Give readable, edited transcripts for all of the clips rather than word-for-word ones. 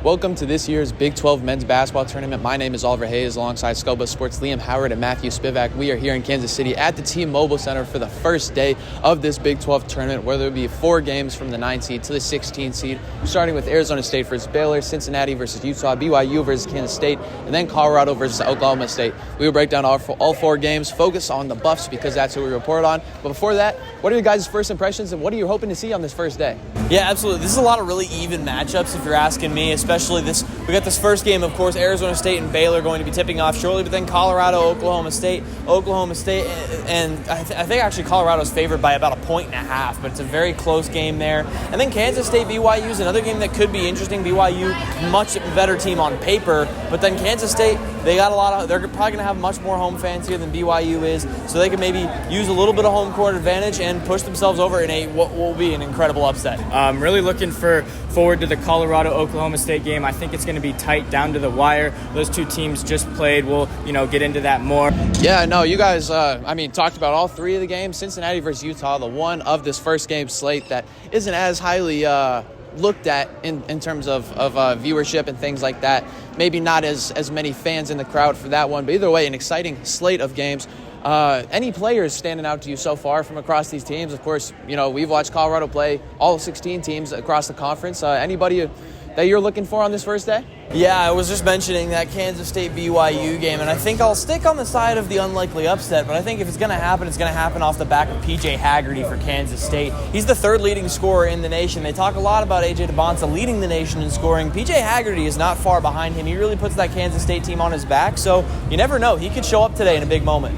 Welcome to this year's Big 12 men's basketball tournament. My name is Oliver Hayes alongside Sko Buffs Sports, Liam Howard, and Matthew Spivack. We are here in Kansas City at the T-Mobile Center for the first day of this Big 12 tournament, where there will be 4 games from the 9 seed to the 16 seed, starting with Arizona State versus Baylor, Cincinnati versus Utah, BYU versus Kansas State, and then Colorado versus Oklahoma State. We will break down all 4 games, focus on the Buffs because that's who we report on. But before that, what are your guys' first impressions and what are you hoping to see on this first day? Yeah, absolutely. This is a lot of really even matchups if you're asking me, especially we got this first game, of course, Arizona State and Baylor going to be tipping off shortly, but then Colorado, Oklahoma State, and I think actually Colorado's favored by about 1.5, but it's a very close game there. And then Kansas State, BYU is another game that could be interesting. BYU, much better team on paper, but then Kansas State, they're probably going to have much more home fans here than BYU is, so they can maybe use a little bit of home court advantage and push themselves over in what will be an incredible upset. I'm really looking forward to the Colorado-Oklahoma State game. I think it's going to be tight down to the wire. Those two teams just played. We'll, get into that more. Yeah, no, you guys, talked about all 3 of the games. Cincinnati versus Utah, the one of this first game slate that isn't as highly looked at in terms of viewership and things like that. Maybe not as many fans in the crowd for that one, but either way, an exciting slate of games. Any players standing out to you so far from across these teams? Of course, we've watched Colorado play all 16 teams across the conference. Anybody that you're looking for on this first day? Yeah, I was just mentioning that Kansas State-BYU game, and I think I'll stick on the side of the unlikely upset, but I think if it's going to happen, it's going to happen off the back of P.J. Haggerty for Kansas State. He's the 3rd leading scorer in the nation. They talk a lot about A.J. DeBonsa leading the nation in scoring. P.J. Haggerty is not far behind him. He really puts that Kansas State team on his back, so you never know. He could show up today in a big moment.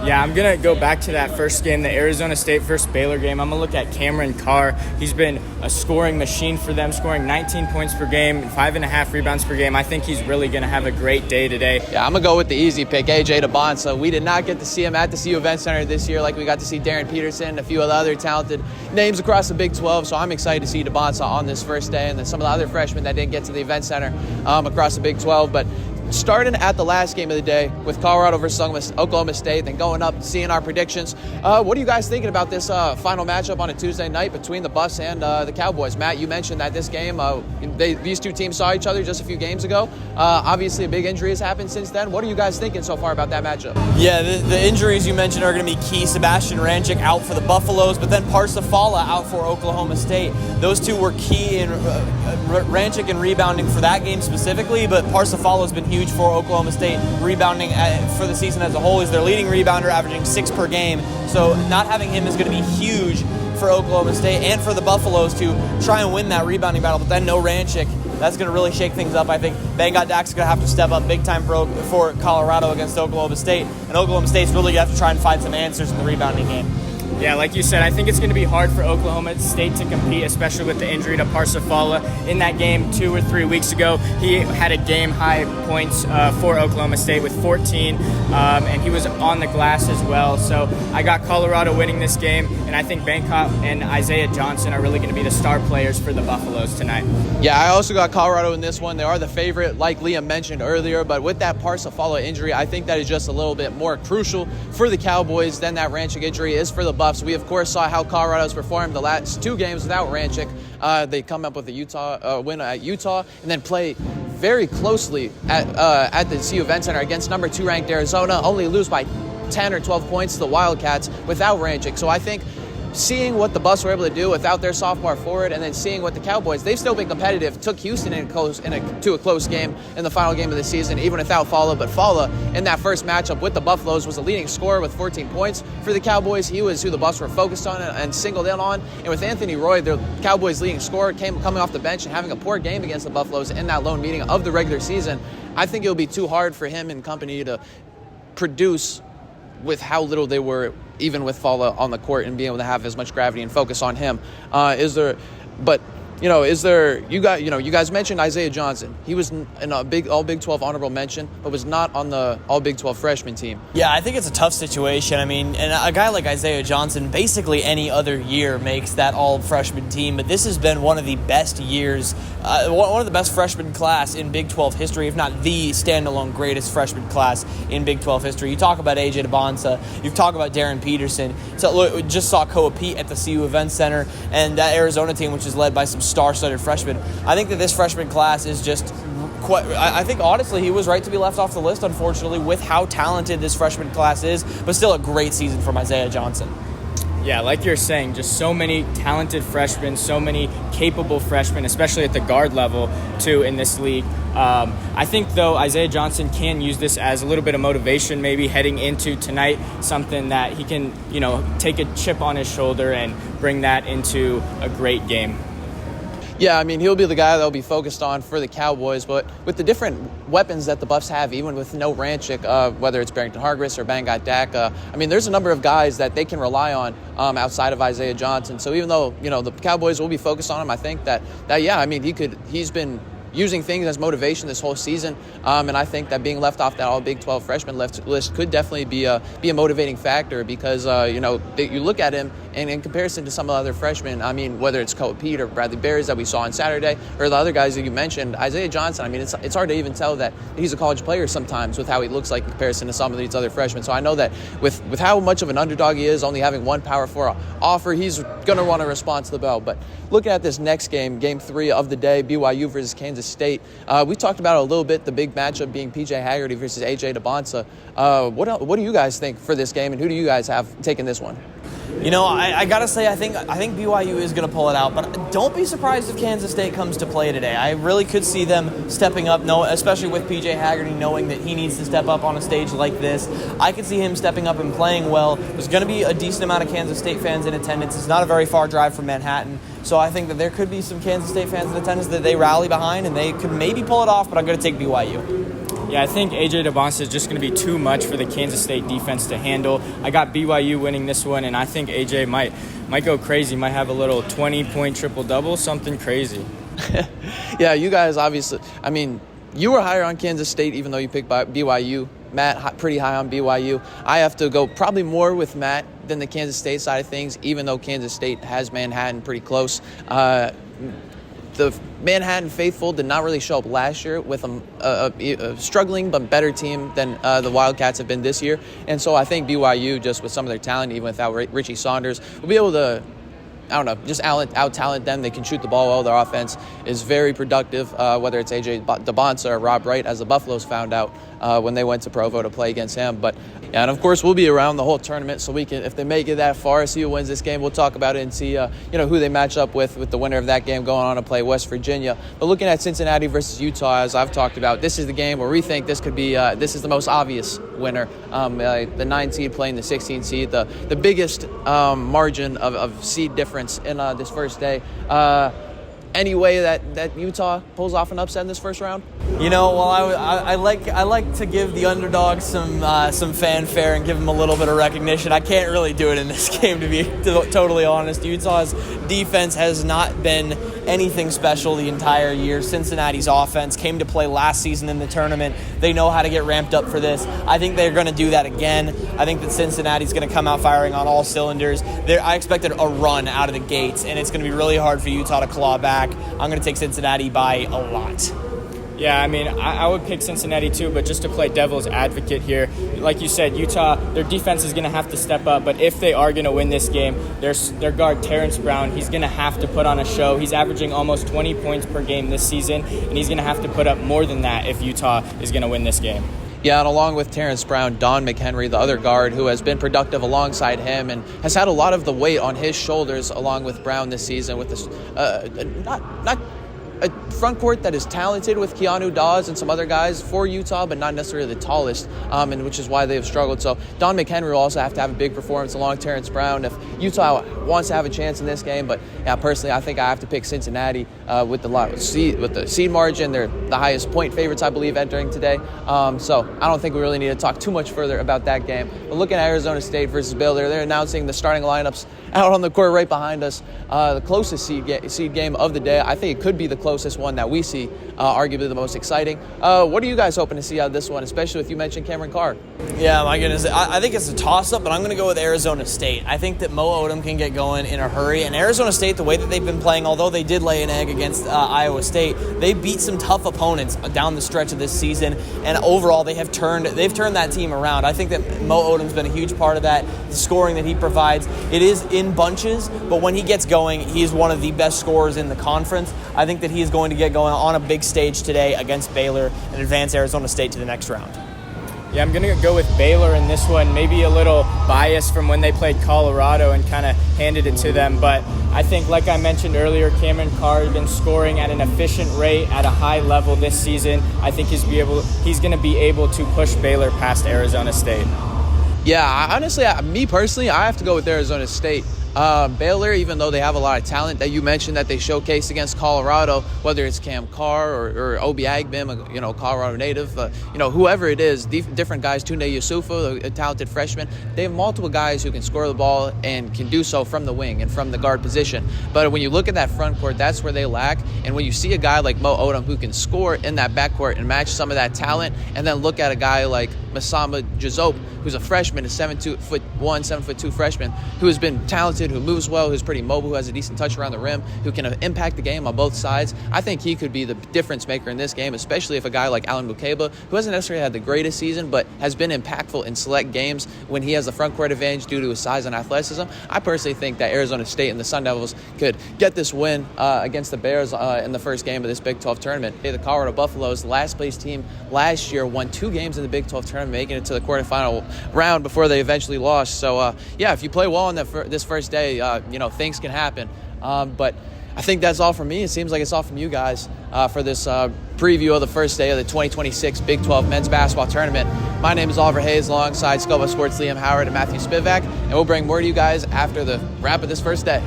Yeah, I'm going to go back to that first game, the Arizona State versus Baylor game. I'm going to look at Cameron Carr. He's been a scoring machine for them, scoring 19 points per game and 5.5 rebounds per game. I think he's really going to have a great day today. Yeah, I'm going to go with the easy pick, A.J. DeBonsa. We did not get to see him at the CU Event Center this year like we got to see Darren Peterson and a few of the other talented names across the Big 12, so I'm excited to see DeBonsa on this first day, and then some of the other freshmen that didn't get to the Event Center across the Big 12. But starting at the last game of the day with Colorado versus Oklahoma State, then going up, seeing our predictions. What are you guys thinking about this final matchup on a Tuesday night between the Buffs and the Cowboys? Matt, you mentioned that this game, these two teams saw each other just a few games ago. Obviously, a big injury has happened since then. What are you guys thinking so far about that matchup? Yeah, the injuries you mentioned are going to be key. Sebastian Rancic out for the Buffaloes, but then Parsifala out for Oklahoma State. Those two were key in Rancic in rebounding for that game specifically, but Parsifala has been huge for Oklahoma State rebounding for the season as a whole. He's their leading rebounder, averaging 6 per game. So not having him is going to be huge for Oklahoma State and for the Buffaloes to try and win that rebounding battle. But then no Rancic. That's going to really shake things up. I think Bangot Dak's going to have to step up big time for Colorado against Oklahoma State. And Oklahoma State's really going to have to try and find some answers in the rebounding game. Yeah, like you said, I think it's going to be hard for Oklahoma State to compete, especially with the injury to Parsifala. In that game 2 or 3 weeks ago, he had a game-high points for Oklahoma State with 14, and he was on the glass as well. So I got Colorado winning this game, and I think Bangkok and Isaiah Johnson are really going to be the star players for the Buffaloes tonight. Yeah, I also got Colorado in this one. They are the favorite, like Liam mentioned earlier, but with that Parsifala injury, I think that is just a little bit more crucial for the Cowboys than that Rancic injury is for the Buffs. We, of course, saw how Colorado's performed the last 2 games without Rancic. They come up with a win at Utah and then play very closely at the CU Event Center against number 2 ranked Arizona, only lose by 10 or 12 points to the Wildcats without Rancic. So I think seeing what the Buffs were able to do without their sophomore forward and then seeing what the Cowboys, they've still been competitive, took Houston to a close game in the final game of the season, even without Fala. But Fala, in that first matchup with the Buffaloes, was the leading scorer with 14 points for the Cowboys. He was who the Buffs were focused on and singled in on. And with Anthony Roy, the Cowboys' leading scorer, coming off the bench and having a poor game against the Buffaloes in that lone meeting of the regular season, I think it'll be too hard for him and company to produce with how little they were, even with Fala on the court and being able to have as much gravity and focus on him. You guys mentioned Isaiah Johnson. He was in a all Big 12 honorable mention, but was not on the all Big 12 freshman team. Yeah, I think it's a tough situation. I mean, and a guy like Isaiah Johnson, basically any other year makes that all freshman team, but this has been one of the best years, one of the best freshman class in Big 12 history, if not the standalone greatest freshman class in Big 12 history. You talk about A.J. DeBonsa, you talk about Darren Peterson. So look, we just saw Koa Pete at the CU Event Center, and that Arizona team, which is led by some star-studded freshmen. I think that this freshman class is just quite, I think honestly he was right to be left off the list, unfortunately, with how talented this freshman class is, but still a great season from Isaiah Johnson. Yeah, like you're saying, just so many talented freshmen, so many capable freshmen, especially at the guard level, too, in this league. I think, though, Isaiah Johnson can use this as a little bit of motivation, maybe heading into tonight, something that he can, take a chip on his shoulder and bring that into a great game. Yeah, I mean, he'll be the guy that'll be focused on for the Cowboys, but with the different weapons that the Buffs have, even with no Ranchik, whether it's Barrington Hargreaves or Bangat Dak, I mean, there's a number of guys that they can rely on outside of Isaiah Johnson. So even though, the Cowboys will be focused on him, I think that yeah, I mean, he's been using things as motivation this whole season, and I think that being left off that all Big 12 freshman list could definitely be a motivating factor because you look at him and in comparison to some of the other freshmen, I mean, whether it's Ko Pete or Bradley Berries that we saw on Saturday or the other guys that you mentioned, Isaiah Johnson, I mean, it's hard to even tell that he's a college player sometimes with how he looks like in comparison to some of these other freshmen. So I know that with how much of an underdog he is, only having one Power 4 offer, he's going to want to respond to the bell. But looking at this next game, Game 3 of the day, BYU versus Kansas State, we talked about it a little bit, the big matchup being PJ Haggerty versus AJ DeBonsa. What do you guys think for this game, and who do you guys have taking this one? I gotta say, I think BYU is gonna pull it out, but don't be surprised if Kansas State comes to play today. I really could see them stepping up, especially with PJ Haggerty knowing that he needs to step up on a stage like this. I could see him stepping up and playing well. There's gonna be a decent amount of Kansas State fans in attendance. It's not a very far drive from Manhattan, so I think that there could be some Kansas State fans in attendance that they rally behind, and they could maybe pull it off, but I'm gonna take BYU. Yeah, I think AJ DeBonsa is just going to be too much for the Kansas State defense to handle. I got BYU winning this one, and I think AJ might go crazy, might have a little 20-point triple-double, something crazy. Yeah, you guys obviously, I mean, you were higher on Kansas State even though you picked BYU. Matt, pretty high on BYU. I have to go probably more with Matt than the Kansas State side of things, even though Kansas State has Manhattan pretty close. The Manhattan faithful did not really show up last year with a struggling but better team than the Wildcats have been this year. And so I think BYU, just with some of their talent, even without Richie Saunders, will be able to, just out-talent them. They can shoot the ball well. Their offense is very productive, whether it's AJ DeBonsa or Rob Wright, as the Buffaloes found out when they went to Provo to play against him. But yeah, and of course we'll be around the whole tournament, so we can, if they make it that far, see who wins this game. We'll talk about it and see who they match up with the winner of that game going on to play West Virginia. But looking at Cincinnati versus Utah, as I've talked about, this is the game where we think this could be this is the most obvious winner. The 9 seed playing the 16 seed, the biggest margin of seed difference in this first day. Any way that Utah pulls off an upset in this first round? I like to give the underdog some fanfare and give them a little bit of recognition. I can't really do it in this game, to be totally honest. Utah's defense has not been anything special the entire year. Cincinnati's offense came to play last season in the tournament. They know how to get ramped up for this. I think they're going to do that again. I think that Cincinnati's going to come out firing on all cylinders. I expected a run out of the gates, and it's going to be really hard for Utah to claw back. I'm going to take Cincinnati by a lot. Yeah, I mean, I would pick Cincinnati too, but just to play devil's advocate here, like you said, Utah, their defense is going to have to step up, but if they are going to win this game, their guard, Terrence Brown, he's going to have to put on a show. He's averaging almost 20 points per game this season, and he's going to have to put up more than that if Utah is going to win this game. Yeah, and along with Terrence Brown, Don McHenry, the other guard, who has been productive alongside him and has had a lot of the weight on his shoulders along with Brown this season with this not a front court that is talented with Keanu Dawes and some other guys for Utah, but not necessarily the tallest, and which is why they've struggled. So Don McHenry will also have to have a big performance along Terrence Brown if Utah wants to have a chance in this game. But yeah, personally, I think I have to pick Cincinnati with the seed margin. They're the highest point favorites, I believe, entering today. So I don't think we really need to talk too much further about that game. But looking at Arizona State versus Baylor, they're announcing the starting lineups out on the court right behind us. The closest seed game of the day. I think it could be the closest one that we see, arguably the most exciting. What are you guys hoping to see out of this one, especially if you mentioned Cameron Carr? Yeah, my goodness. I think it's a toss-up, but I'm going to go with Arizona State. I think that Mo Odom can get going in a hurry. And Arizona State, the way that they've been playing, although they did lay an egg against Iowa State, they beat some tough opponents down the stretch of this season. And overall, they've turned that team around. I think that Mo Odom's been a huge part of that. The scoring that he provides, it is in bunches, but when he gets going, he's one of the best scorers in the conference. I think that he is going to get going on a big stage today against Baylor and advance Arizona State to the next round. Yeah, I'm going to go with Baylor in this one. Maybe a little bias from when they played Colorado and kind of handed it to them. But I think, like I mentioned earlier, Cameron Carr has been scoring at an efficient rate at a high level this season. I think he's going to be able to push Baylor past Arizona State. Yeah, honestly, me personally, I have to go with Arizona State. Baylor, even though they have a lot of talent that you mentioned that they showcased against Colorado, whether it's Cam Carr or Obi Agbim, Colorado native, whoever it is, different guys, Tunde Yusufu, a talented freshman, they have multiple guys who can score the ball and can do so from the wing and from the guard position. But when you look at that front court, that's where they lack. And when you see a guy like Mo Odom who can score in that backcourt and match some of that talent, and then look at a guy like Masamba Jazope, who's a freshman, a 7'1", 7'2" freshman, who has been talented, who moves well, who's pretty mobile, who has a decent touch around the rim, who can impact the game on both sides. I think he could be the difference maker in this game, especially if a guy like Alan Bukeba, who hasn't necessarily had the greatest season, but has been impactful in select games when he has the front court advantage due to his size and athleticism. I personally think that Arizona State and the Sun Devils could get this win against the Bears in the first game of this Big 12 tournament. The Colorado Buffaloes, last place team last year, won 2 games in the Big 12 tournament, making it to the quarterfinal round before they eventually lost. So, if you play well on this first day, things can happen. But I think that's all from me. It seems like it's all from you guys for this preview of the first day of the 2026 Big 12 men's basketball tournament. My name is Oliver Hayes alongside Sko Buffs Sports' Liam Howard and Matthew Spivack, and we'll bring more to you guys after the wrap of this first day.